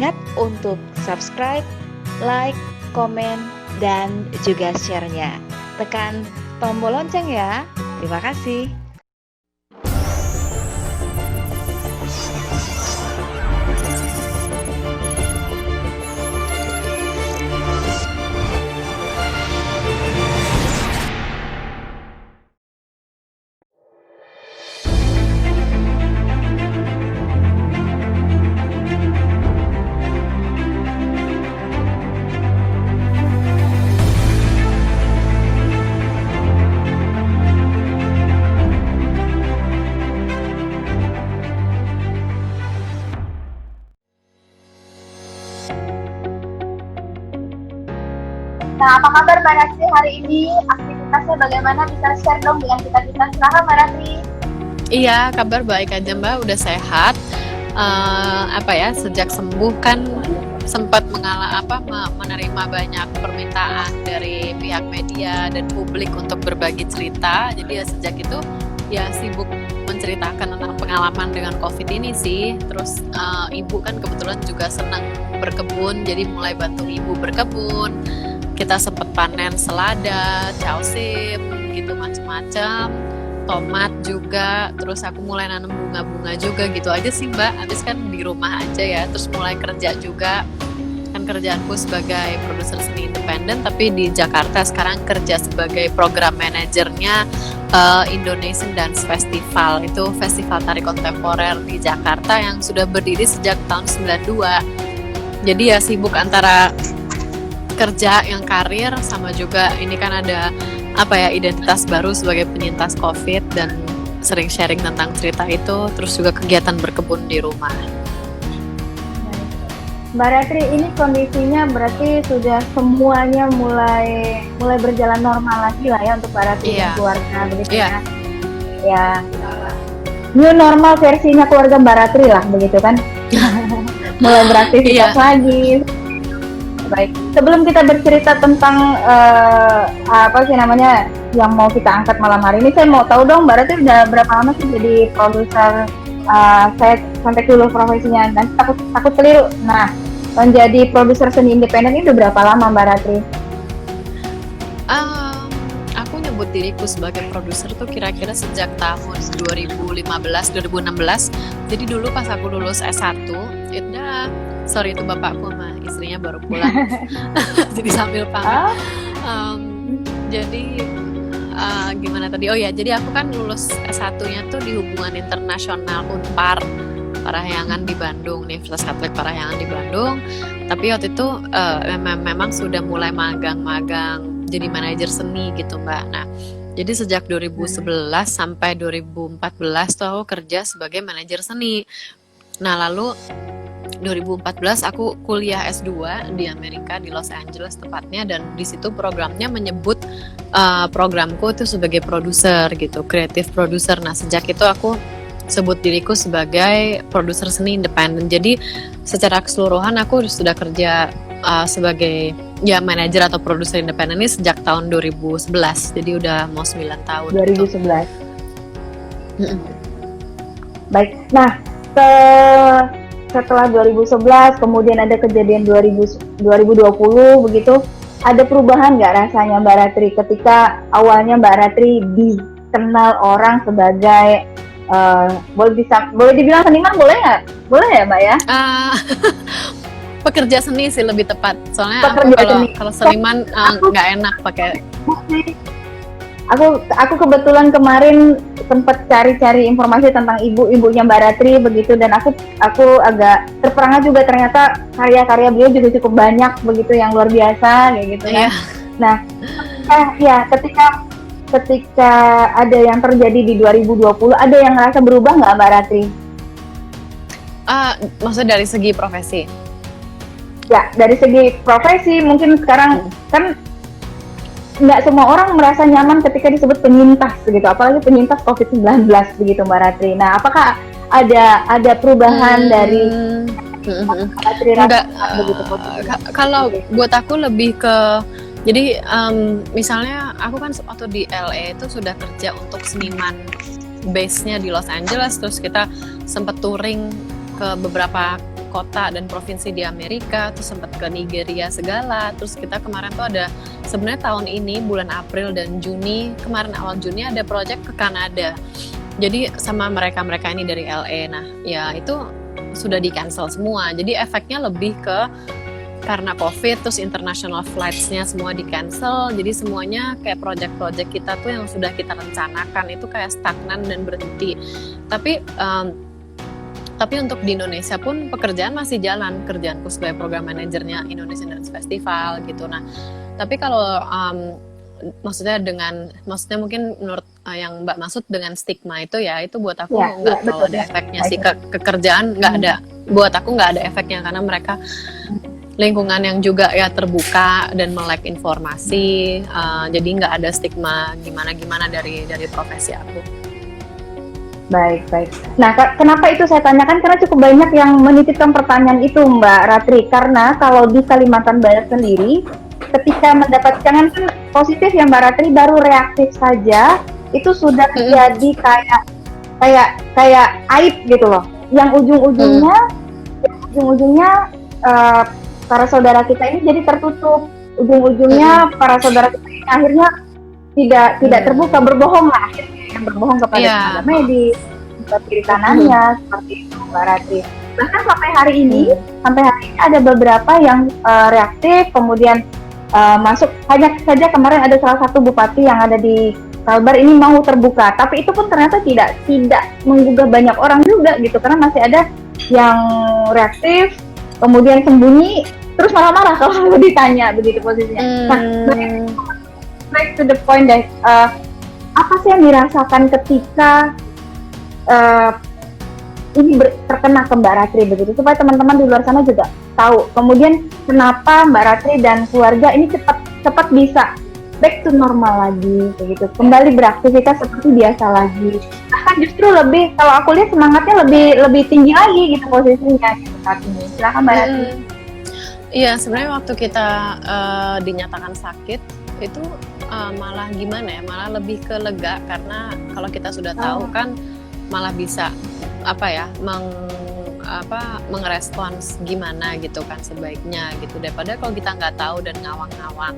Ingat untuk subscribe, like, komen, dan juga share-nya. Tekan tombol lonceng ya. Terima kasih. Nah, apa kabar Mbak Ratri hari ini? Aktivitasnya bagaimana? Bisa share dong dengan kita-kita. Silahkan Mbak Ratri. Iya, kabar baik aja Mbak, udah sehat. Sejak sembuh kan sempat menerima banyak permintaan dari pihak media dan publik untuk berbagi cerita. Jadi ya sejak itu ya sibuk menceritakan tentang pengalaman dengan COVID ini sih. Terus ibu kan kebetulan juga senang berkebun, jadi mulai bantu ibu berkebun. Kita sempat panen selada, causim, gitu macam-macam, tomat juga. Terus aku mulai nanam bunga-bunga juga gitu aja sih Mbak. Habis kan di rumah aja ya. Terus mulai kerja juga. Kan kerjaanku sebagai produser seni independen, tapi di Jakarta sekarang kerja sebagai program manajernya Indonesian Dance Festival. Itu festival tari kontemporer di Jakarta yang sudah berdiri sejak tahun 92. Jadi ya sibuk antara kerja yang karir sama juga ini kan ada identitas baru sebagai penyintas COVID dan sering sharing tentang cerita itu, terus juga kegiatan berkebun di rumah. Mbak Ratri, ini kondisinya berarti sudah semuanya mulai berjalan normal lagi lah ya untuk Mbak Ratri dan keluarga begitu ya. Ya. New normal versinya keluarga Mbak Ratri lah begitu kan. Mulai beraktivitas lagi. Baik, sebelum kita bercerita tentang yang mau kita angkat malam hari ini, saya mau tahu dong Mbak Ratri udah berapa lama sih jadi produser? Saya sampai dulu profesinya dan takut keliru. Nah, menjadi produser seni independen ini udah berapa lama Mbak Ratri? Aku nyebut diriku sebagai produser tuh kira-kira sejak tahun 2015-2016. Jadi dulu pas aku lulus S1, itu bapakku sama istrinya baru pulang. Jadi sambil pamit. Gimana tadi? Oh ya, jadi aku kan lulus S1-nya tuh di hubungan internasional Unpar Parahyangan di Bandung, Universitas Katolik Parahyangan di Bandung. Tapi waktu itu memang sudah mulai magang-magang jadi manajer seni gitu Mbak. Nah, jadi sejak 2011 sampai 2014 tuh aku kerja sebagai manajer seni. Nah, lalu 2014 aku kuliah S2 di Amerika, di Los Angeles tepatnya, dan di situ programnya menyebut programku itu sebagai produser gitu, creative producer. Nah, sejak itu aku sebut diriku sebagai produser seni independen. Jadi secara keseluruhan aku sudah kerja sebagai manajer atau produser independen ini sejak tahun 2011. Jadi udah mau 9 tahun. 2011. Gitu. Baik. Nah, setelah 2011, kemudian ada kejadian 2020 begitu, ada perubahan nggak rasanya Mbak Ratri ketika awalnya Mbak Ratri dikenal orang sebagai boleh dibilang seniman, boleh nggak? Boleh ya Mbak ya? Pekerja seni sih lebih tepat, soalnya kalau seniman nggak enak pakai. Aku kebetulan kemarin sempat cari-cari informasi tentang ibunya Mbak Ratri begitu, dan aku agak terperangah juga, ternyata karya-karya beliau juga cukup banyak begitu yang luar biasa kayak gitu ya. Nah, ketika ada yang terjadi di 2020, ada yang ngerasa berubah nggak Mbak Ratri? Maksudnya dari segi profesi? Ya, dari segi profesi mungkin sekarang kan nggak semua orang merasa nyaman ketika disebut penyintas gitu, apalagi penyintas COVID-19 begitu Mbak Ratri. Nah, apakah ada perubahan dari Mbak Ratri begitu? Kalau buat aku lebih ke, jadi misalnya aku kan waktu di LA itu sudah kerja untuk seniman base-nya di Los Angeles, terus kita sempat touring ke beberapa kota dan provinsi di Amerika, terus sempat ke Nigeria segala. Terus kita kemarin tuh ada, sebenarnya tahun ini bulan April dan Juni, kemarin awal Juni ada project ke Kanada. Jadi sama mereka ini dari LA. Nah, ya itu sudah di cancel semua. Jadi efeknya lebih ke karena COVID, terus international flights-nya semua di cancel. Jadi semuanya kayak project-project kita tuh yang sudah kita rencanakan itu kayak stagnan dan berhenti. Tapi untuk di Indonesia pun pekerjaan masih jalan. Kerjaanku sebagai program manajernya Indonesian Dance Festival gitu. Nah, tapi kalau maksudnya mungkin menurut yang Mbak maksud dengan stigma itu ya, itu buat aku nggak terlalu ada efeknya sih ke kerjaan, nggak ada. Buat aku nggak ada efeknya karena mereka lingkungan yang juga ya terbuka dan melek informasi, jadi nggak ada stigma gimana dari profesi aku. Baik. Nah, kenapa itu saya tanyakan? Karena cukup banyak yang menitipkan pertanyaan itu, Mbak Ratri. Karena kalau di Kalimantan Barat sendiri, ketika mendapatkan kan positif ya Mbak Ratri, baru reaktif saja itu sudah terjadi kayak aib gitu loh. Yang ujung-ujungnya para saudara kita ini jadi tertutup. Ujung-ujungnya para saudara kita ini akhirnya tidak terbuka, berbohong lah akhirnya, yang berbohong kepada tenaga medis, ke kiri kanannya, seperti itu Mbak Ratri. Bahkan sampai hari ini ada beberapa yang reaktif, kemudian masuk. Hanya saja kemarin ada salah satu bupati yang ada di Kalbar ini mau terbuka, tapi itu pun ternyata tidak menggugah banyak orang juga gitu, karena masih ada yang reaktif, kemudian sembunyi, terus marah-marah kalau ditanya begitu posisinya. Back to the point deh, apa sih yang dirasakan ketika ini terkena ke Mbak Ratri begitu, supaya teman-teman di luar sana juga tahu. Kemudian kenapa Mbak Ratri dan keluarga ini cepat bisa back to normal lagi, begitu, kembali beraktivitas seperti biasa lagi. Bahkan justru lebih, kalau aku lihat semangatnya lebih tinggi lagi gitu posisinya gitu saat ini. Silakan Mbak Ratri. Iya, sebenarnya waktu kita dinyatakan sakit itu malah gimana ya, malah lebih ke lega, karena kalau kita sudah tahu kan malah bisa mengerespons gimana gitu kan sebaiknya gitu, daripada kalau kita nggak tahu dan ngawang-ngawang.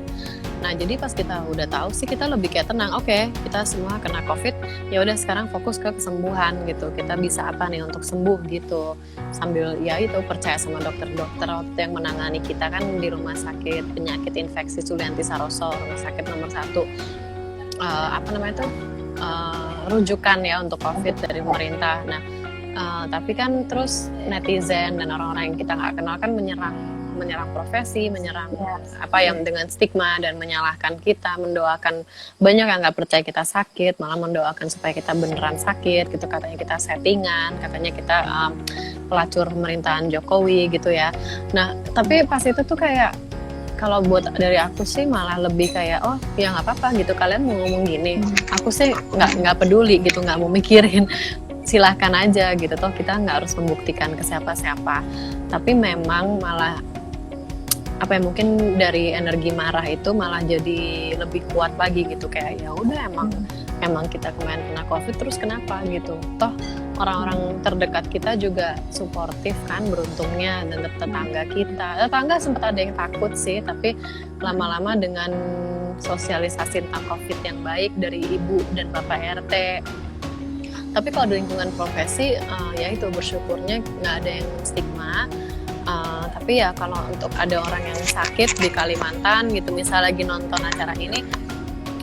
Nah, jadi pas kita udah tahu sih kita lebih kayak tenang. Oke, kita semua kena COVID, ya udah sekarang fokus ke kesembuhan gitu. Kita bisa apa nih untuk sembuh gitu. Sambil ya itu percaya sama dokter-dokter waktu yang menangani kita kan di rumah sakit penyakit infeksi Sulianti Saroso, rumah sakit nomor 1 rujukan ya untuk COVID dari pemerintah. Nah, tapi kan terus netizen dan orang-orang yang kita nggak kenal kan menyerang profesi, yang dengan stigma dan menyalahkan kita, mendoakan, banyak yang nggak percaya kita sakit, malah mendoakan supaya kita beneran sakit gitu, katanya kita settingan, katanya kita pelacur pemerintahan Jokowi gitu ya. Nah, tapi pas itu tuh kayak, kalau buat dari aku sih malah lebih kayak, oh ya nggak apa-apa gitu, kalian mau ngomong gini, aku sih nggak peduli gitu, nggak mau mikirin, silahkan aja gitu, toh kita nggak harus membuktikan ke siapa-siapa. Tapi memang malah mungkin dari energi marah itu malah jadi lebih kuat lagi gitu, kayak ya udah emang kita kemarin kena COVID, terus kenapa gitu, toh orang-orang terdekat kita juga suportif kan, beruntungnya, dan tetangga sempat ada yang takut sih, tapi lama-lama dengan sosialisasi tentang COVID yang baik dari ibu dan bapak RT. Tapi kalau di lingkungan profesi ya itu bersyukurnya nggak ada yang stigma. Tapi ya kalau untuk ada orang yang sakit di Kalimantan gitu, misal lagi nonton acara ini,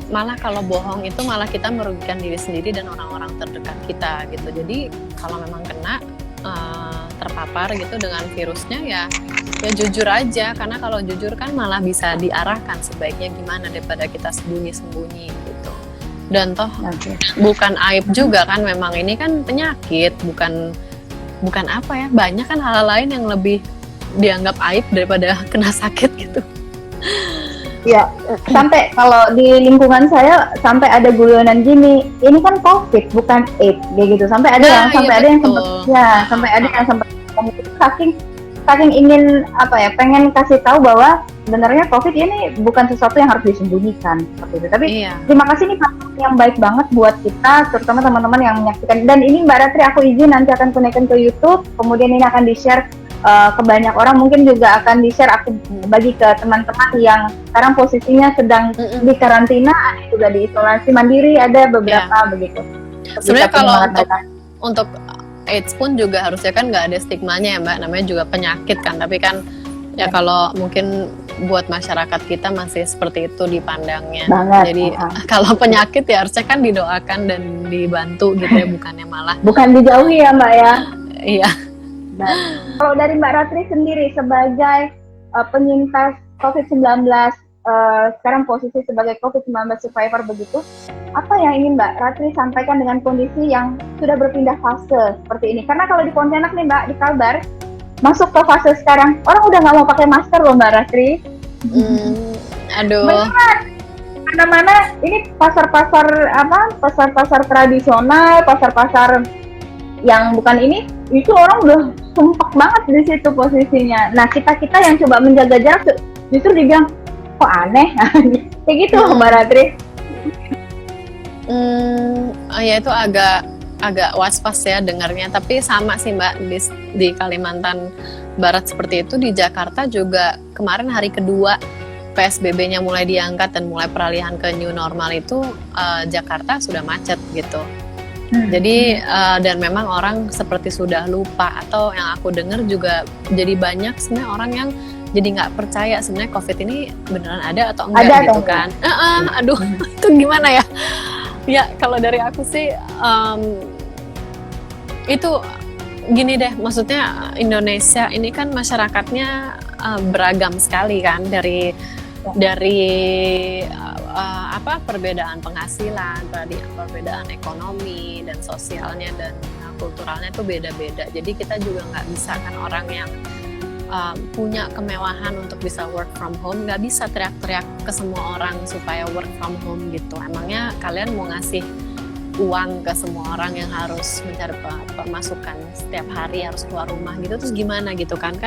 malah kalau bohong itu malah kita merugikan diri sendiri dan orang-orang terdekat kita gitu. Jadi kalau memang kena terpapar gitu dengan virusnya, ya jujur aja, karena kalau jujur kan malah bisa diarahkan sebaiknya gimana daripada kita sembunyi-sembunyi gitu. Dan toh bukan aib juga kan, memang ini kan penyakit, bukan banyak kan hal lain yang lebih dianggap aib daripada kena sakit gitu. Ya, sampai kalau di lingkungan saya sampai ada guyonan gini, ini kan COVID bukan AIDS gitu. Sampai ada yang sempat saking ingin pengen kasih tahu bahwa sebenarnya COVID ini bukan sesuatu yang harus disembunyikan seperti itu. Tapi terima kasih nih Pak, yang baik banget buat kita, terutama teman-teman yang menyaksikan. Dan ini Mbak Ratri, aku izin nanti akan konekkan ke YouTube, kemudian ini akan di-share ke banyak orang, mungkin juga akan di-share, aku bagi ke teman-teman yang sekarang posisinya sedang di karantina, ada juga di isolasi mandiri, ada beberapa begitu. Sebenarnya kalau untuk AIDS pun juga harusnya kan nggak ada stigmanya ya Mbak, namanya juga penyakit kan, tapi kan ya kalau mungkin buat masyarakat kita masih seperti itu dipandangnya. Jadi kalau penyakit ya harusnya kan didoakan dan dibantu gitu ya, bukannya malah bukan dijauhi ya Mbak ya. Iya. Nah, kalau dari Mbak Ratri sendiri sebagai penyintas COVID-19, sekarang posisi sebagai COVID-19 survivor begitu, apa yang ingin Mbak Ratri sampaikan dengan kondisi yang sudah berpindah fase seperti ini? Karena kalau di Pontianak nih Mbak, di Kalbar, masuk ke fase sekarang, orang udah nggak mau pakai masker loh Mbak Ratri. Aduh. Beneran. Mana-mana ini pasar-pasar tradisional, pasar-pasar yang bukan ini, itu orang udah sumpek banget di situ posisinya. Nah kita yang coba menjaga jarak justru dibilang kok aneh, kayak gitu Mbak Ratri. Ya itu agak was-was ya dengarnya, tapi sama sih Mbak, di Kalimantan Barat seperti itu. Di Jakarta juga kemarin hari kedua PSBB-nya mulai diangkat dan mulai peralihan ke new normal itu, Jakarta sudah macet gitu. Jadi dan memang orang seperti sudah lupa, atau yang aku dengar juga jadi banyak sebenarnya orang yang jadi nggak percaya sebenarnya COVID ini beneran ada atau enggak ada, gitu kan. Aduh itu gimana ya? Ya kalau dari aku sih itu gini deh, maksudnya Indonesia ini kan masyarakatnya beragam sekali kan, dari perbedaan penghasilan, perbedaan ekonomi dan sosialnya dan kulturalnya itu beda-beda. Jadi kita juga nggak bisa kan orang yang punya kemewahan untuk bisa work from home, nggak bisa teriak-teriak ke semua orang supaya work from home gitu. Emangnya kalian mau ngasih uang ke semua orang yang harus mencari pemasukan setiap hari, harus keluar rumah gitu, terus gimana gitu kan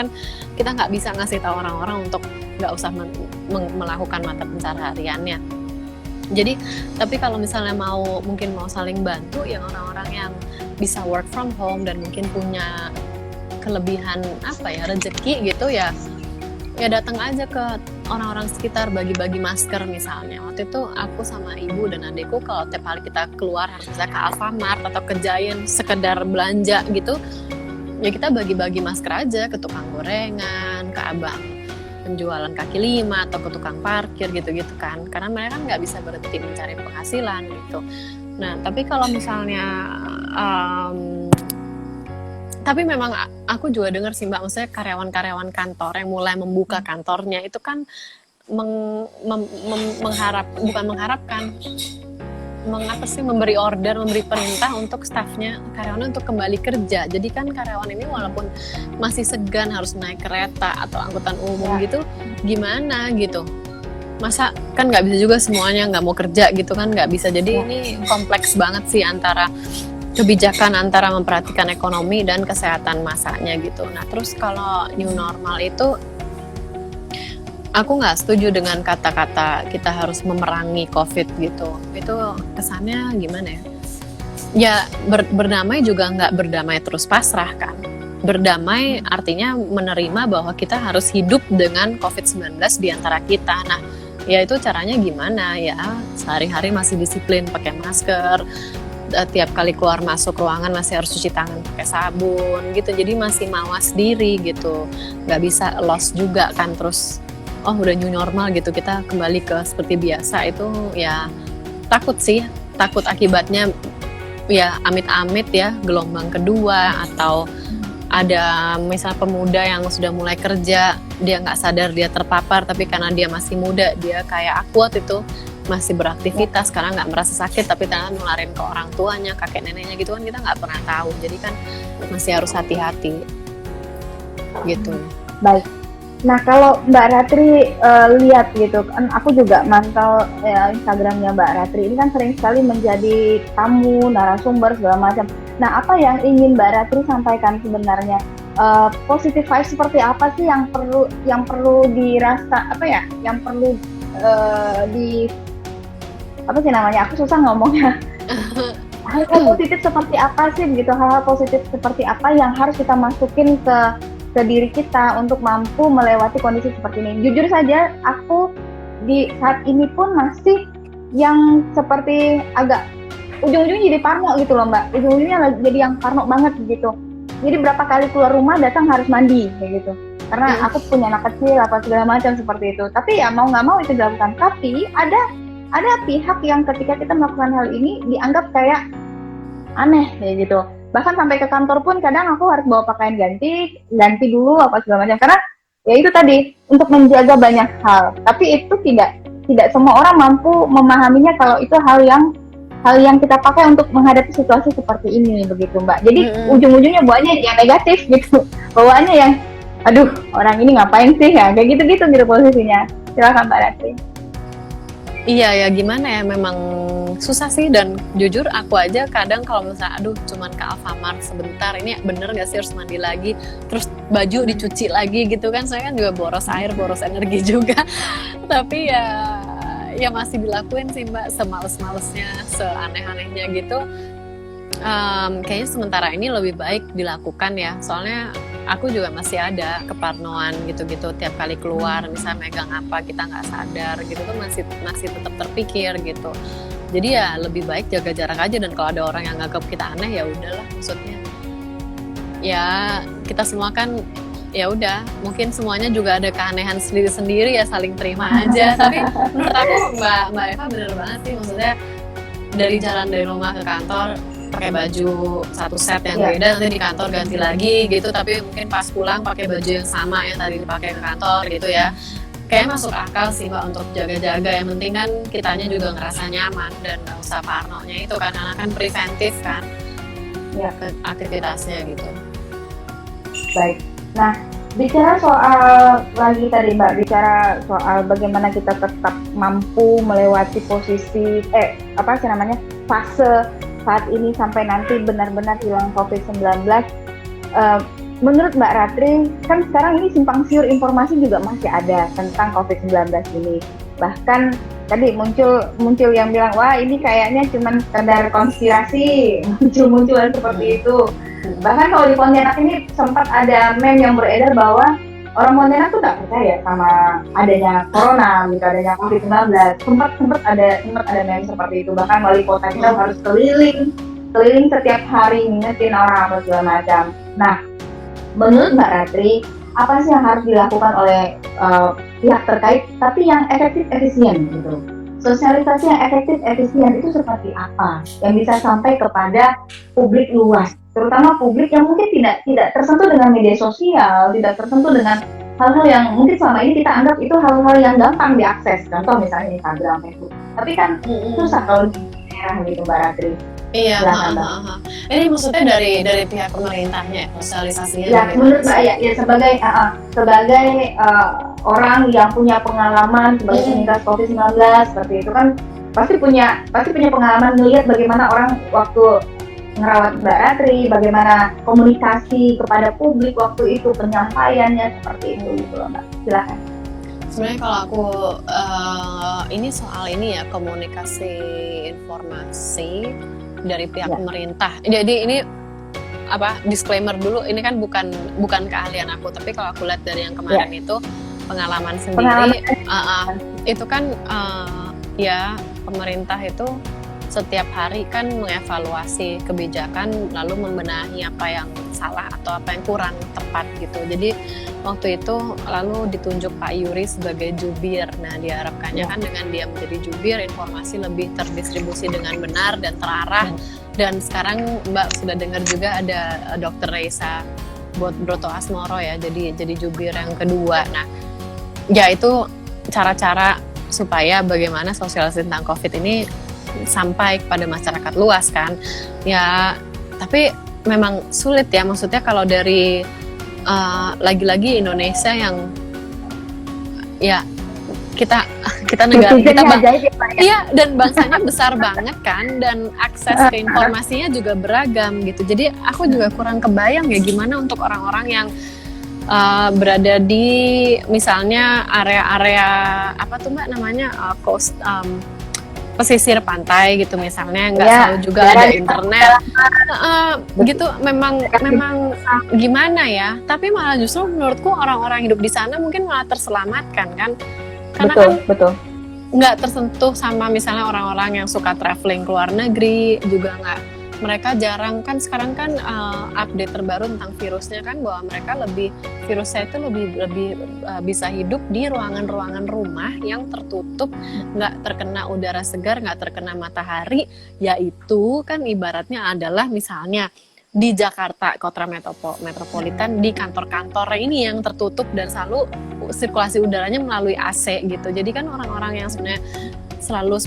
kita nggak bisa ngasih tahu orang-orang untuk nggak usah melakukan mata pencahariannya. Jadi tapi kalau misalnya mungkin mau saling bantu yang orang-orang yang bisa work from home dan mungkin punya kelebihan rezeki gitu ya datang aja ke orang-orang sekitar, bagi-bagi masker misalnya. Waktu itu aku sama ibu dan adikku kalau tiap hari kita keluar harus bisa ke Alfamart atau ke Giant sekedar belanja gitu, ya kita bagi-bagi masker aja ke tukang gorengan, ke abang penjualan kaki lima atau ke tukang parkir gitu-gitu kan, karena mereka kan nggak bisa berhenti mencari penghasilan gitu. Nah tapi kalau misalnya tapi memang aku juga dengar sih Mbak, maksudnya karyawan-karyawan kantor yang mulai membuka kantornya itu kan memberi order, memberi perintah untuk stafnya, karyawannya untuk kembali kerja. Jadi kan karyawan ini walaupun masih segan harus naik kereta atau angkutan umum gitu, gimana gitu. Masa kan nggak bisa juga semuanya nggak mau kerja gitu kan, nggak bisa. Jadi ini kompleks banget sih antara kebijakan antara memperhatikan ekonomi dan kesehatan masanya gitu. Nah terus kalau new normal itu aku nggak setuju dengan kata-kata kita harus memerangi COVID gitu. Itu kesannya gimana ya? Ya berdamai juga nggak berdamai terus pasrah kan. Berdamai artinya menerima bahwa kita harus hidup dengan COVID-19 di antara kita. Nah ya itu caranya gimana ya? Sehari-hari masih disiplin pakai masker, tiap kali keluar masuk ruangan masih harus cuci tangan pakai sabun gitu, jadi masih mawas diri gitu, nggak bisa loss juga kan. Terus udah new normal gitu kita kembali ke seperti biasa, itu ya takut akibatnya ya amit-amit ya gelombang kedua, atau ada misalnya pemuda yang sudah mulai kerja dia nggak sadar dia terpapar, tapi karena dia masih muda dia kayak aku waktu itu masih beraktivitas karena nggak merasa sakit, tapi ternyata nularin ke orang tuanya, kakek neneknya gitu kan, kita nggak pernah tahu. Jadi kan masih harus hati-hati gitu. Baik. Nah kalau Mbak Ratri lihat gitu kan, aku juga mantau Instagramnya Mbak Ratri, ini kan sering sekali menjadi tamu, narasumber segala macam. Nah apa yang ingin Mbak Ratri sampaikan sebenarnya? Positive vibes seperti apa sih yang perlu dirasa, yang perlu aku susah ngomongnya. Hal positif seperti apa sih begitu, hal-hal positif seperti apa yang harus kita masukin ke ke diri kita untuk mampu melewati kondisi seperti ini. Jujur saja, aku di saat ini pun masih yang seperti agak ujung-ujungnya jadi parno gitu loh Mbak. Ujung-ujungnya jadi yang parno banget gitu. Jadi berapa kali keluar rumah datang harus mandi kayak gitu. Karena aku punya anak kecil apa segala macam seperti itu. Tapi ya mau nggak mau itu dilakukan. Tapi ada pihak yang ketika kita melakukan hal ini dianggap kayak aneh kayak gitu. Bahkan sampai ke kantor pun kadang aku harus bawa pakaian ganti dulu apa segala macam. Karena ya itu tadi untuk menjaga banyak hal. Tapi itu tidak semua orang mampu memahaminya kalau itu hal yang kita pakai untuk menghadapi situasi seperti ini begitu Mbak. Jadi ujung-ujungnya bawaannya yang negatif gitu. Bawaannya yang aduh orang ini ngapain sih ya kayak gitu-gitu posisinya. Silakan Mbak Ratri. Iya ya gimana ya, memang susah sih, dan jujur aku aja kadang kalau misalnya aduh cuman ke Alfamart sebentar, ini bener gak sih harus mandi lagi, terus baju dicuci lagi gitu kan, saya kan juga boros air, boros energi juga. Tapi ya masih dilakuin sih Mbak, semales-malesnya, seaneh-anehnya gitu. Kayaknya sementara ini lebih baik dilakukan ya, soalnya aku juga masih ada keparnoan gitu-gitu tiap kali keluar, misalnya megang apa kita nggak sadar gitu tuh masih tetap terpikir gitu. Jadi ya lebih baik jaga jarak aja, dan kalau ada orang yang nganggap kita aneh ya udahlah, maksudnya ya kita semua kan ya udah, mungkin semuanya juga ada keanehan sendiri-sendiri ya, saling terima aja. Tapi menurut aku Mbak Eva bener banget sih, maksudnya dari jalan dari rumah ke kantor pakai baju satu set yang beda, nanti di kantor ganti lagi gitu, tapi mungkin pas pulang pakai baju yang sama yang tadi dipakai ke kantor gitu ya. Kayak masuk akal sih Mbak untuk jaga-jaga, yang penting kan kitanya juga ngerasa nyaman dan nggak usah parnonya itu kan, karena kan preventif kan ya aktivitasnya gitu. Baik, nah bicara soal lagi tadi Mbak, bicara soal bagaimana kita tetap mampu melewati posisi fase saat ini sampai nanti benar-benar hilang COVID-19. Menurut Mbak Ratri, kan sekarang ini simpang siur informasi juga masih ada tentang COVID-19 ini. Bahkan tadi muncul yang bilang, wah ini kayaknya cuma sekedar konspirasi, muncul seperti itu. Bahkan kalau di Pontianak ini sempat ada meme yang beredar bahwa orang Pontianak tuh nggak percaya sama adanya corona, gitu, adanya COVID-19. Sempat ada meme seperti itu. Bahkan wali kota kita harus keliling setiap hari ngingetin orang apa segala macam. Nah, menurut Mbak Ratri, apa sih yang harus dilakukan oleh pihak terkait, tapi yang efektif efisien gitu? Sosialisasi yang efektif efisien itu seperti apa yang bisa sampai kepada publik luas, terutama publik yang mungkin tidak tersentuh dengan media sosial, tidak tersentuh dengan hal-hal yang mungkin selama ini kita anggap itu hal-hal yang gampang diakses, contoh misalnya Instagram, Facebook. Tapi kan susah kalau di daerah gitu Mbak Ratri. Iya, ini maksudnya dari pihak pemerintahnya, sosialisasinya. Ya, menurut saya ya sebagai orang yang punya pengalaman sebagai penyintas COVID-19 seperti itu kan pasti punya pengalaman melihat bagaimana orang waktu ngerawat Mbak Ratri, bagaimana komunikasi kepada publik waktu itu, penyampaiannya seperti itu gitu loh Mbak. Silakan. Sebenarnya kalau aku ini soal ini ya, komunikasi informasi dari pihak pemerintah. Jadi ini disclaimer dulu, ini kan bukan keahlian aku, tapi kalau aku lihat dari yang kemarin itu pengalaman sendiri, itu kan ya pemerintah itu setiap hari kan mengevaluasi kebijakan lalu membenahi apa yang salah atau apa yang kurang tepat gitu. Jadi waktu itu lalu ditunjuk Pak Yuri sebagai jubir. Nah, diharapkannya kan dengan dia menjadi jubir, informasi lebih terdistribusi dengan benar dan terarah. Dan sekarang Mbak sudah dengar juga ada Dr. Reisa Broto Asmoro ya, jadi jubir yang kedua. Nah, ya itu cara-cara supaya bagaimana sosialisasi tentang COVID ini sampai kepada masyarakat luas kan. Ya, tapi memang sulit ya, maksudnya kalau dari lagi-lagi Indonesia yang ya kita negara kita iya, dan bangsanya besar banget kan, dan akses ke informasinya juga beragam gitu. Jadi aku juga kurang kebayang ya gimana untuk orang-orang yang berada di misalnya area-area apa tuh Mbak namanya coast pesisir pantai gitu misalnya, nggak Ya, selalu juga daerah ada di internet. Gitu memang gimana ya, tapi malah justru menurutku orang-orang hidup di sana mungkin malah terselamatkan kan, karena betul, kan betul. nggak tersentuh sama misalnya orang-orang yang suka traveling ke luar negeri juga nggak, mereka jarang kan sekarang kan update terbaru tentang virusnya kan bahwa mereka virusnya itu lebih bisa hidup di ruangan-ruangan rumah yang tertutup, nggak terkena udara segar, nggak terkena matahari, yaitu kan ibaratnya adalah misalnya di Jakarta kota metropolitan, di kantor-kantor ini yang tertutup dan selalu sirkulasi udaranya melalui AC gitu. Jadi kan orang-orang yang sebenarnya selalu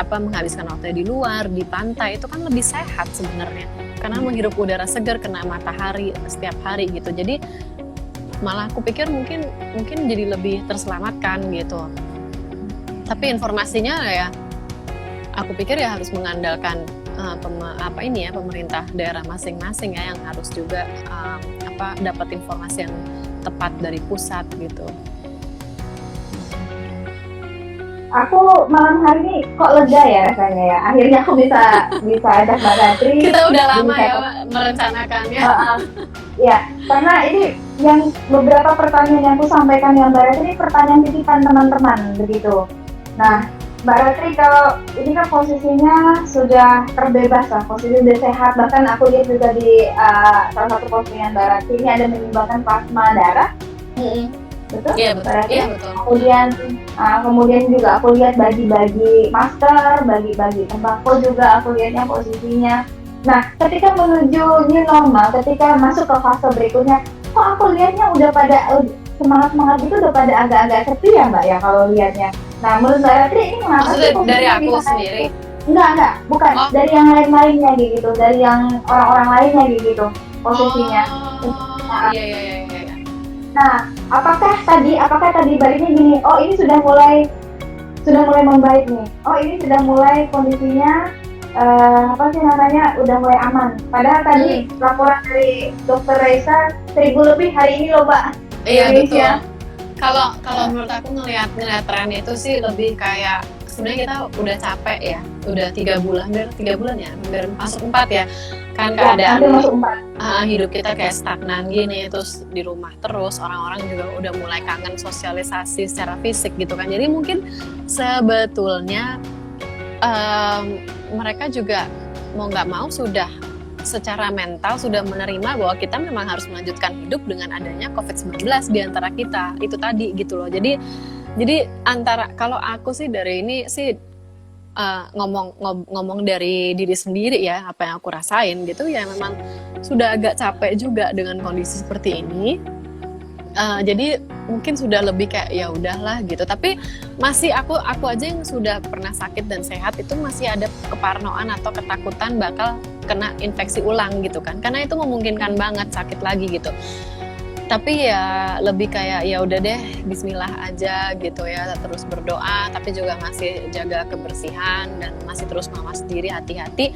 menghabiskan waktu di luar, di pantai, itu kan lebih sehat sebenarnya karena menghirup udara segar, kena matahari setiap hari gitu. Jadi malah aku pikir mungkin jadi lebih terselamatkan gitu. Tapi informasinya ya aku pikir ya harus mengandalkan pemerintah daerah masing-masing ya, yang harus juga dapat informasi yang tepat dari pusat gitu. Aku malam hari ini kok lega ya rasanya ya. Akhirnya aku bisa ajak Mbak Ratri. Kita udah lama ya merencanakannya. Ya, karena ini yang beberapa pertanyaan yang aku sampaikan yang Mbak Ratri ini pertanyaan titipan teman-teman begitu. Nah, Mbak Ratri kalau ini kan posisinya sudah terbebas lah, posisi sudah sehat. Bahkan aku lihat juga di salah satu postingan Mbak Ratri ini ada menyumbangkan plasma darah. Betul? Iya betul. Iya betul. Kemudian juga aku lihat bagi-bagi masker, bagi-bagi tembakau juga aku lihatnya posisinya. Nah, ketika menuju new normal, ketika masuk ke fase berikutnya, kok aku lihatnya udah pada semangat itu udah pada agak-agak sepi ya Mbak ya kalau lihatnya. Nah, menurut Mbak Ratri ini mengapa sih dari aku sendiri? Enggak, bukan. Dari yang lain-lainnya gitu, dari yang orang-orang lainnya gitu posisinya. Iya. Nah, apakah tadi baliknya gini, oh ini sudah mulai membaik nih, oh ini sudah mulai kondisinya udah mulai aman. Padahal tadi laporan dari Dokter Raisa 1.000 lebih hari ini loh Mbak. Iya betul. Kalau menurut aku ngelihat tren itu sih lebih kayak sebenarnya kita udah capek ya, udah 3 bulan ya, hampir masuk 4 ya. Kan keadaan hidup kita kayak stagnan gini, terus di rumah terus, orang-orang juga udah mulai kangen sosialisasi secara fisik gitu kan. Jadi mungkin sebetulnya mereka juga mau nggak mau sudah secara mental sudah menerima bahwa kita memang harus melanjutkan hidup dengan adanya COVID-19 di antara kita itu tadi gitu loh. Jadi antara kalau aku sih dari ini sih ngomong dari diri sendiri ya, apa yang aku rasain gitu ya, memang sudah agak capek juga dengan kondisi seperti ini. Jadi mungkin sudah lebih kayak ya udahlah gitu. Tapi masih aku aja yang sudah pernah sakit dan sehat itu masih ada keparnoan atau ketakutan bakal kena infeksi ulang gitu kan. Karena itu memungkinkan banget sakit lagi gitu. Tapi ya lebih kayak ya udah deh, bismillah aja gitu ya, terus berdoa tapi juga masih jaga kebersihan dan masih terus mawas diri, hati-hati.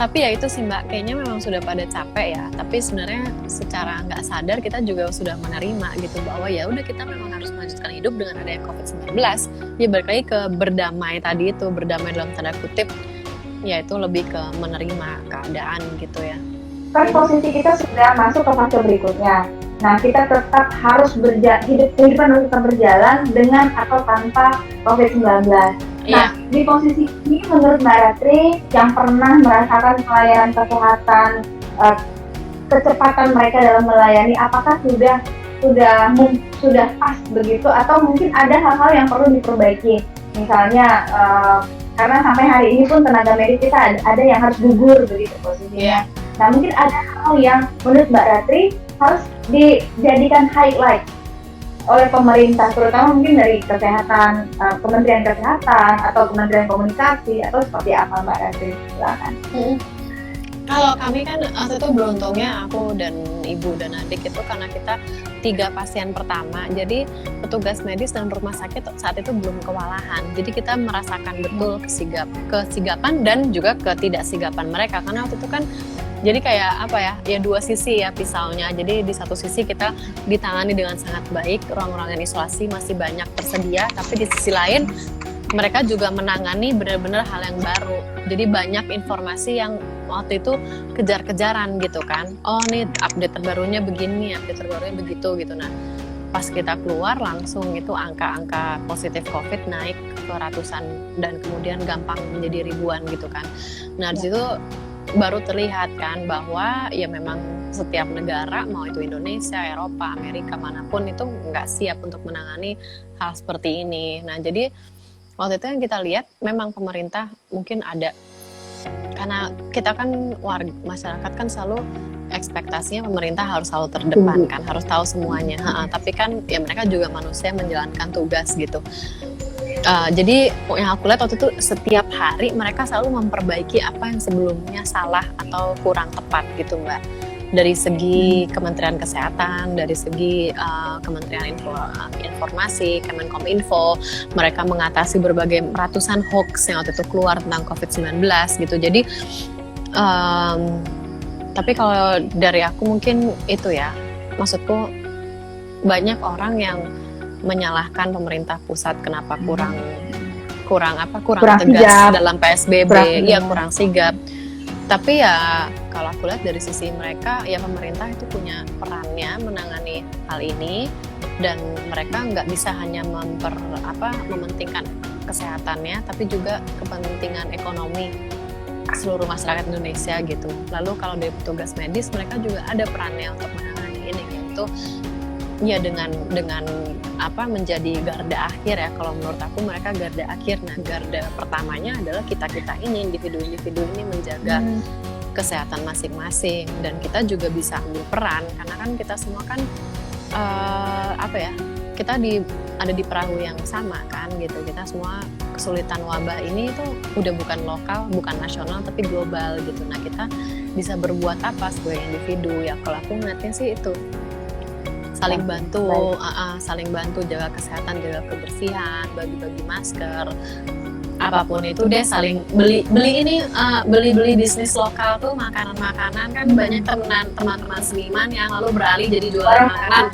Tapi ya itu sih Mbak, kayaknya memang sudah pada capek ya, tapi sebenarnya secara nggak sadar kita juga sudah menerima gitu bahwa ya udah kita memang harus melanjutkan hidup dengan adanya COVID-19. Ya balik lagi ke berdamai tadi itu, berdamai dalam tanda kutip, ya itu lebih ke menerima keadaan gitu ya. Kan posisi kita sudah masuk ke fase berikutnya. Nah, kita tetap harus kehidupan harus tetap berjalan dengan atau tanpa COVID-19. Nah, di posisi ini menurut Mbak Ratri yang pernah merasakan pelayanan kesehatan, kecepatan mereka dalam melayani, apakah sudah pas begitu atau mungkin ada hal-hal yang perlu diperbaiki? Misalnya karena sampai hari ini pun tenaga medis kita ada yang harus gugur begitu posisinya. Nah, mungkin ada hal yang menurut Mbak Ratri harus dijadikan highlight oleh pemerintah, terutama mungkin dari kesehatan, Kementerian Kesehatan atau Kementerian Komunikasi atau seperti apa Mbak Ratri? Silakan. Kalau kami kan waktu itu beruntungnya aku dan ibu dan adik itu karena kita 3 pasien pertama, jadi petugas medis dan rumah sakit saat itu belum kewalahan. Jadi kita merasakan betul kesigapan dan juga ketidaksigapan mereka, karena waktu itu kan jadi kayak apa ya 2 sisi ya pisaunya. Jadi di satu sisi kita ditangani dengan sangat baik, ruang-ruangan isolasi masih banyak tersedia, tapi di sisi lain mereka juga menangani benar-benar hal yang baru. Jadi banyak informasi yang waktu itu kejar-kejaran gitu kan. Oh nih update terbarunya begini, update terbarunya begitu gitu. Nah pas kita keluar langsung itu angka-angka positif COVID naik ke ratusan dan kemudian gampang menjadi ribuan gitu kan. Nah di situ baru terlihat kan bahwa ya memang setiap negara, mau itu Indonesia, Eropa, Amerika, manapun itu nggak siap untuk menangani hal seperti ini. Nah jadi waktu itu yang kita lihat memang pemerintah mungkin ada, karena kita kan warga masyarakat kan selalu ekspektasinya pemerintah harus selalu terdepan kan, harus tahu semuanya. Tapi kan ya mereka juga manusia menjalankan tugas gitu. Jadi yang aku lihat waktu itu setiap hari mereka selalu memperbaiki apa yang sebelumnya salah atau kurang tepat gitu Mbak. Dari segi Kementerian Kesehatan, dari segi Kementerian Informasi, Kemenkominfo, mereka mengatasi berbagai ratusan hoax yang waktu itu keluar tentang COVID-19 gitu. Jadi tapi kalau dari aku mungkin itu ya, maksudku banyak orang yang menyalahkan pemerintah pusat kenapa kurang tegas sigap dalam PSBB, kurang sigap. Tapi ya kalau aku lihat dari sisi mereka, ya pemerintah itu punya perannya menangani hal ini, dan mereka nggak bisa hanya mementingkan kesehatannya, tapi juga kepentingan ekonomi seluruh masyarakat Indonesia gitu. Lalu kalau dari petugas medis, mereka juga ada perannya untuk menangani ini, yaitu ya dengan menjadi garda akhir ya. Kalau menurut aku mereka garda akhir. Nah garda pertamanya adalah kita ini, individu-individu ini menjaga kesehatan masing-masing, dan kita juga bisa ambil peran karena kan kita semua kan kita ada di perahu yang sama kan gitu. Kita semua kesulitan wabah ini itu udah bukan lokal, bukan nasional, tapi global gitu. Nah kita bisa berbuat apa sebagai individu ya? Kalau aku ngeliatnya sih itu saling bantu, jaga kesehatan, jaga kebersihan, bagi-bagi masker, apapun itu deh, saling beli bisnis lokal tuh, makanan kan banyak teman-teman seniman yang lalu beralih jadi jualan makanan.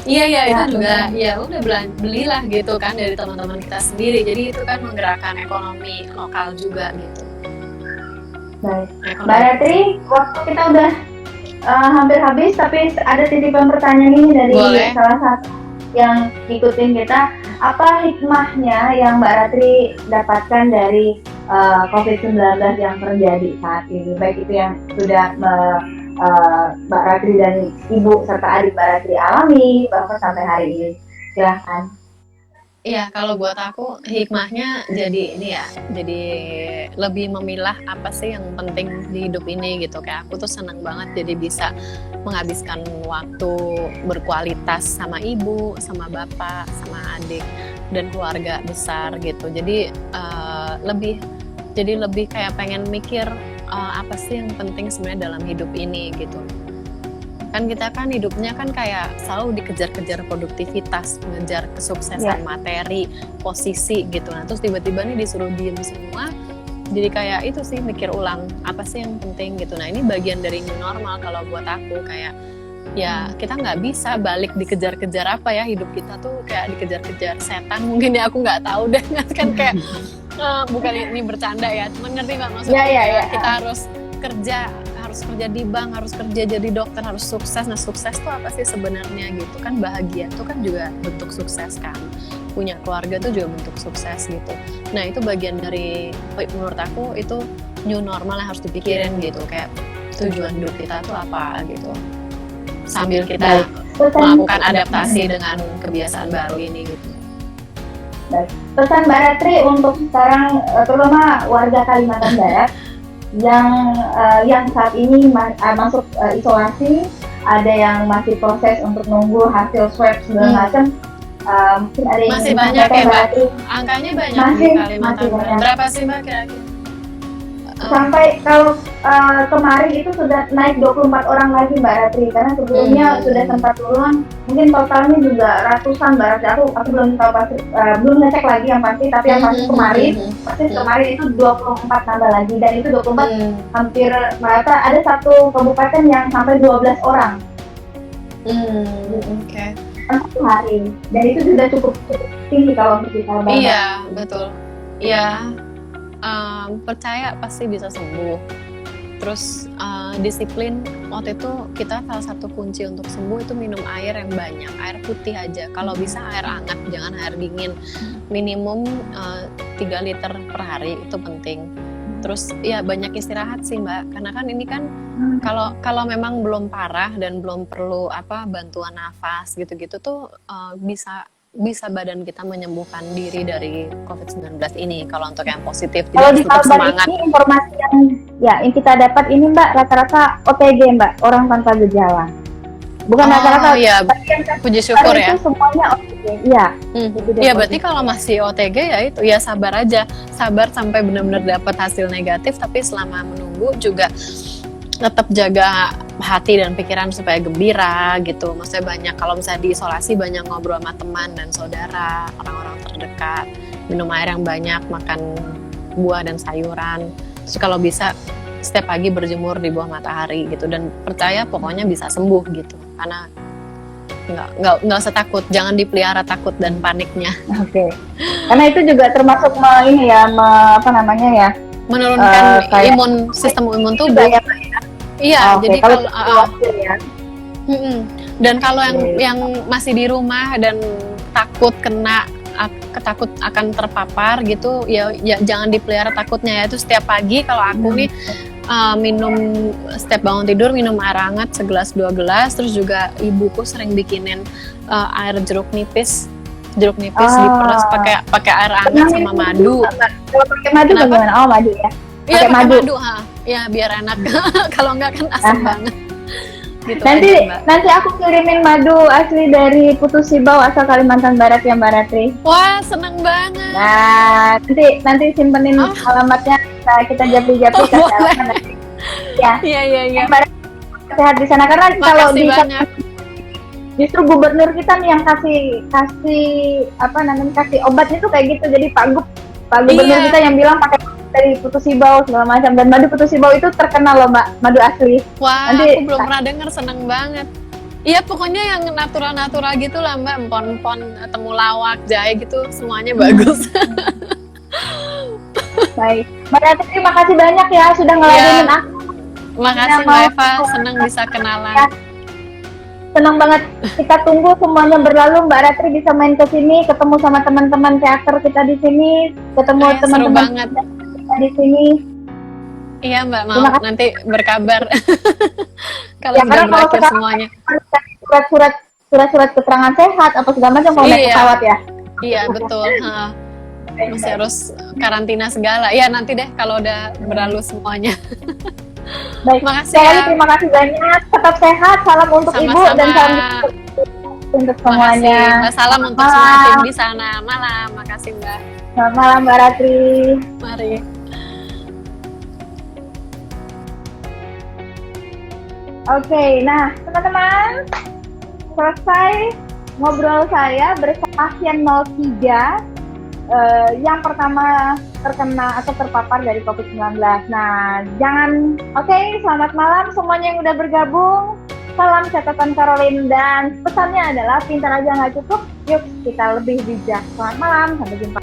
Iya itu juga ya udah belilah gitu kan dari teman-teman kita sendiri. Jadi itu kan menggerakkan ekonomi lokal juga gitu. Baik, Mbak Ratri, waktu kita udah hampir habis, tapi ada titipan pertanyaan ini dari salah satu yang ikutin kita. Apa hikmahnya yang Mbak Ratri dapatkan dari COVID-19 yang terjadi saat ini? Baik itu yang sudah Mbak Ratri dan Ibu serta adik Mbak Ratri alami bahkan sampai hari ini. Silahkan. Iya, kalau buat aku hikmahnya jadi lebih memilah apa sih yang penting di hidup ini gitu. Kayak aku tuh senang banget jadi bisa menghabiskan waktu berkualitas sama ibu, sama bapak, sama adik dan keluarga besar gitu. Jadi lebih kayak pengen mikir apa sih yang penting sebenarnya dalam hidup ini gitu. Kan kita kan hidupnya kan kayak selalu dikejar-kejar produktivitas, mengejar kesuksesan materi, posisi gitu. Nah terus tiba-tiba nih disuruh diem semua, jadi kayak itu sih mikir ulang apa sih yang penting gitu. Nah ini bagian dari new normal kalau buat aku, kayak ya kita nggak bisa balik dikejar-kejar apa ya, hidup kita tuh kayak dikejar-kejar setan mungkin ya, aku nggak tahu deh kan kayak bukan ini bercanda ya, cuman ngerti nggak maksudnya? Kita harus kerja di bank, harus kerja jadi dokter, harus sukses. Nah sukses tuh apa sih sebenarnya gitu kan? Bahagia tuh kan juga bentuk sukses kan, punya keluarga tuh juga bentuk sukses gitu. Nah itu bagian dari, menurut aku itu new normal yang harus dipikirin gitu, kayak tujuan hidup kita tuh apa gitu, sambil kita melakukan adaptasi dengan kebiasaan baru ini gitu. Baik. Pesan Mbak Ratri untuk sekarang terutama warga Kalimantan Barat yang saat ini masuk isolasi, ada yang masih proses untuk nunggu hasil swab segala macam, mungkin ada yang masih banyak ya Mbak, angkanya banyak di Kalimantan Barat. Berapa sih Mbak kira-kira? Sampai kalau kemarin itu sudah naik 24 orang lagi Mbak Ratri, karena sebelumnya sudah sempat turun, mungkin totalnya juga ratusan Mbak Ratri. Aku belum tahu pasti, belum ngecek lagi yang pasti, tapi yang pasti kemarin itu 24 nambah lagi, dan itu 24 hampir merata ada satu kabupaten yang sampai 12 orang. Oke. Satu hari, dan itu sudah cukup tinggi kalau untuk kita bahas. Iya betul. Ya, percaya pasti bisa sembuh. Terus disiplin, waktu itu kita salah satu kunci untuk sembuh itu minum air yang banyak, air putih aja. Kalau bisa air hangat, jangan air dingin. Minimum 3 liter per hari itu penting. Terus ya banyak istirahat sih Mbak, karena kan ini kan kalau memang belum parah dan belum perlu bantuan nafas gitu-gitu tuh bisa badan kita menyembuhkan diri dari COVID-19 ini kalau untuk yang positif. Kalau Jadi di tetap Kalbar semangat. ini informasi yang kita dapat ini Mbak, rata-rata OTG Mbak, orang tanpa gejala. Bukan rata-rata. Iya, puji syukur ya. Itu semuanya OTG. Iya. Iya, berarti kalau masih OTG ya itu ya sabar aja. Sabar sampai benar-benar dapat hasil negatif, tapi selama menunggu juga tetap jaga hati dan pikiran supaya gembira gitu. Maksudnya banyak, kalau misalnya diisolasi banyak ngobrol sama teman dan saudara, orang-orang terdekat, minum air yang banyak, makan buah dan sayuran. Terus kalau bisa setiap pagi berjemur di bawah matahari gitu, dan percaya pokoknya bisa sembuh gitu. Karena nggak usah takut, jangan dipelihara takut dan paniknya. Oke. Karena itu juga termasuk menurunkan sistem imun tubuh. Ya, iya, jadi kalau ya. Dan kalau yang masih di rumah dan takut takut akan terpapar gitu, ya jangan dipelihara takutnya ya. Itu setiap pagi kalau aku nih minum, setiap bangun tidur minum air hangat segelas 2 gelas. Terus juga ibuku sering bikinin air jeruk nipis diperes pakai air hangat sama madu. Kalau pakai madu bagaimana? Oh, madu ya. Iya, pakai madu, ya biar enak. Kalau enggak kan asam banget. Gitu nanti aku kirimin madu asli dari Putu Sibau asal Kalimantan Barat ya Mbak Ratri. Wah, seneng banget. Nah, nanti simpenin alamatnya, kita japri-japri kasih alamat nanti. Ya. Iya. Mbak Ratri sehat di sana, karena kalau di banyak. Justru gubernur kita nih yang kasih obatnya tuh kayak gitu. Jadi Pak Gubernur kita yang bilang pakai dari Putu Sibau segala macam, dan madu Putu Sibau itu terkenal loh Mbak, madu asli. Wah, nanti, aku belum pernah dengar, seneng banget. Iya, pokoknya yang natural gitu lah Mbak, empon-empon, temulawak, jahe gitu, semuanya bagus. Baik, Mbak Ratri terima kasih banyak ya sudah ngeladenin aku. Makasih Mbak Eva, seneng bisa kenalan. Ya. Senang banget, kita tunggu semuanya berlalu, Mbak Ratri bisa main ke sini, ketemu sama teman-teman teater kita di sini, ketemu teman-teman kita di sini. Iya Mbak, mau nanti berkabar kalau sudah berakhir semuanya. Surat-surat keterangan sehat apa segala macam kalau naik pesawat ya. Iya betul. Masih harus karantina segala. Ya nanti deh kalau udah berlalu semuanya. Baik, makasih terima kasih banyak. Tetap sehat, salam untuk sama-sama. Ibu dan salam untuk semuanya. Makasih. Salam untuk semua tim di sana. Malam, makasih Mbak. Selamat malam Mbak Ratri. Mari. Oke, nah teman-teman, selesai ngobrol saya bersama pasien 03 yang pertama terkena atau terpapar dari COVID-19. Nah, selamat malam semuanya yang udah bergabung. Salam catatan Caroline, dan pesannya adalah pintar aja nggak cukup, yuk kita lebih bijak. Selamat malam, sampai jumpa.